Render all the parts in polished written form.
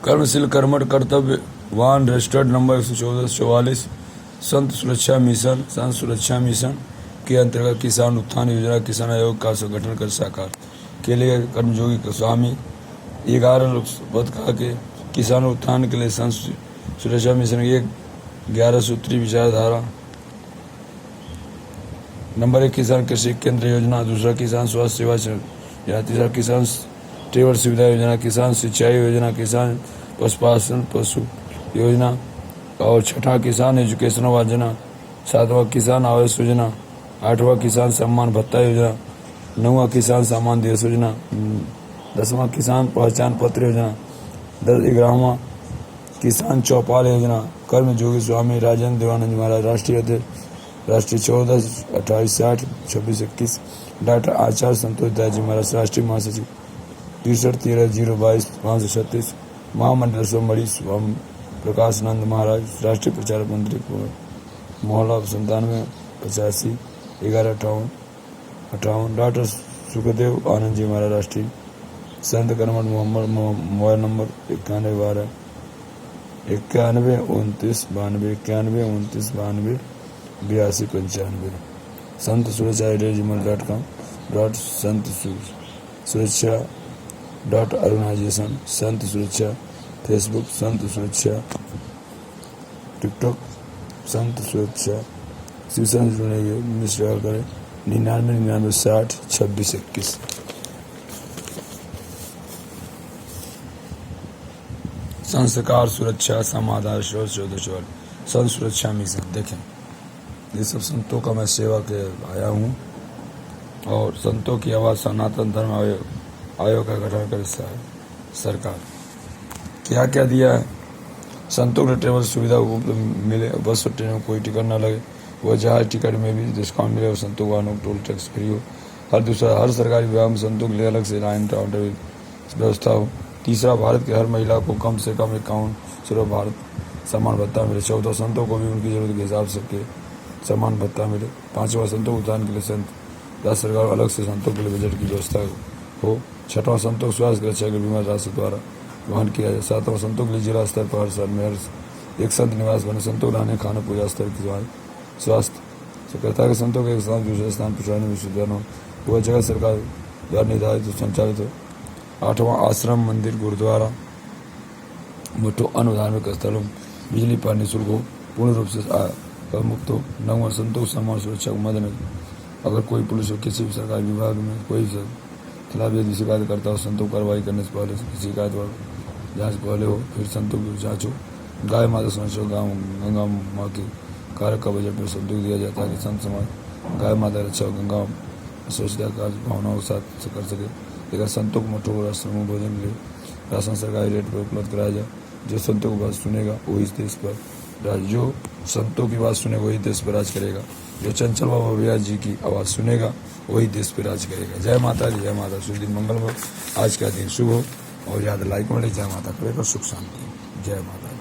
कर्मशील कर्मठ कर्तव्यवान registered number 11444 संत सुरक्षा मिशन के अंतर्गत किसान उत्थान योजना किसान आयोग का गठन कर साकार के लिए कर्मयोगी स्वामी 11 पद कहा कि किसान उत्थान के लिए संत सुरक्षा मिशन की 11 सूत्री विचारधारा। नंबर 1 किसान कृषि केंद्र योजना, दूसरा किसान स्वास्थ्य सेवा योजना, तीसरा किसान ट्रेवल सुविधा योजना, किसान सिंचाई योजना, किसान पशुपालन पशु योजना और छठा किसान एजुकेशन योजना, सातवां किसान आवास योजना, आठवां किसान सम्मान भत्ता योजना, नौवां किसान सम्मान दिवस योजना, 10वां किसान पहचान पत्र योजना, 11वां किसान चौपाल योजना। कर्मयोगी स्वामी राजेंद्र देवानंद महाराज राष्ट्रीय अध्यक्ष राष्ट्रीय 14 28 60 26 21। डॉक्टर आचार्य संतोष दास जी महाराज राष्ट्रीय महासचिव 63 13 022 536। महामंडल सोमबड़ी स्वामी प्रकाश नंद महाराज राष्ट्रीय प्रचारक मंत्री मोहल्ला 97 85 11 58। डॉक्टर सुखदेव आनंद जी महाराज राष्ट्रीय संत कर्मठ मोहम्मद मोबाइल नंबर 91 12 91 29 92 91 29 92 82 95। संत सुरक्षा .com संत सुरक्षा .ऑर्गेनाइजेशन संत सुरक्षा फेसबुक संत सुरक्षा टिकटॉक संत सुरक्षा शिवसन जुड़े मिस करें 99 99 60 26 21। संस्कार सुरक्षा समाधान संत सुरक्षा मिशन। देखें ये सब संतों का मैं सेवा के आया हूँ और संतों की आवाज़ सनातन धर्म आयोग का गठन कर सरकार क्या क्या दिया है। संतों के ट्रेवल सुविधा मिले, बस और ट्रेन में कोई टिकट ना लगे, वह जहाज टिकट में भी डिस्काउंट मिले और संतों वाहनों को टोल टैक्स फ्री हो। हर सरकारी विभाग में संतों के लिए अलग से लाइन काउंटर व्यवस्था हो। तीसरा, भारत के हर महिला को कम से कम 51 स्वरूप भारत सम्मान भत्ता मिले। 14, संतों को भी उनकी जरूरत के हिसाब से सम्मान भत्ता मिले। 5वां, संतों के उत्थान के लिए राज्य सरकार अलग से संतों के लिए बजट की व्यवस्था हो। 6वां, संतों स्वास्थ्य की रक्षा के बीमा राशि द्वारा वहन किया जाए। 7वां, संतों के लिए जिला स्तर पर हर साल में एक संत निवास बने। संतों रहने खाने पूजा स्तर की स्वास्थ्य सकता के संतों के एक स्थान दूसरे स्थान पहुँचाने में सुधार हो, वह जगह सरकार द्वारा निर्धारित संचालित हो। 8वां, आश्रम मंदिर गुरुद्वारा मठों अन्य धार्मिक स्थलों बिजली पानी शुल्क हो पूर्ण रूप से कर मुक्त हो। 9वां, संतों सम्मान सुरक्षा को मद्देनजर अगर कोई पुलिस और किसी भी सरकारी विभाग में कोई खिलाफ यदि शिकायत करता हो, संतों कार्रवाई करने से पहले शिकायत व जांच पहले हो, फिर संतों की जांच हो। गाय माता संरक्षण गाँव गंगा माँ के कार्य का बजट में संतों दिया जाता है कि संत समाज गाय माता रक्षा गंगा स्वच्छता कार्य भावनाओं के साथ कर सके। लेकिन संतों को मठों और आश्रमों भोजन के लिए राशन सरकारी रेट पर उपलब्ध कराया जाए। जो संतों की बात सुनेगा वही देश पर जो संतों की बात सुनेगा वही देश पर राज करेगा। जो चंचल बाबा भैया जी की आवाज़ सुनेगा वही देश पर राज करेगा। जय माता दी, जय माता। शुभ दिन मंगल हो, आज का दिन शुभ हो और याद लाइक मिले। जय माता करेगा, सुख शांति। जय माता।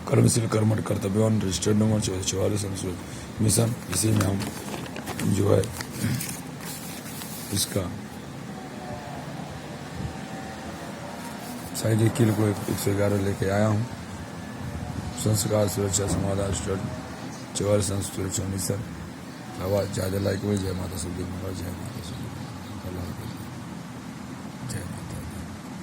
कर्मशील कर्मठ कर्तव्यवान रजिस्टर्ड नंबर 44 संत मिशन, इसी में हम जो है इसका साइड किल को 111 लेके आया हूँ। संस्कार सुरक्षा समाधान 44 संत सुरक्षा मिशन। आवाज़ ज़्यादा लाइक हुई। जय माता। सुखदेव महाराज। जय माता।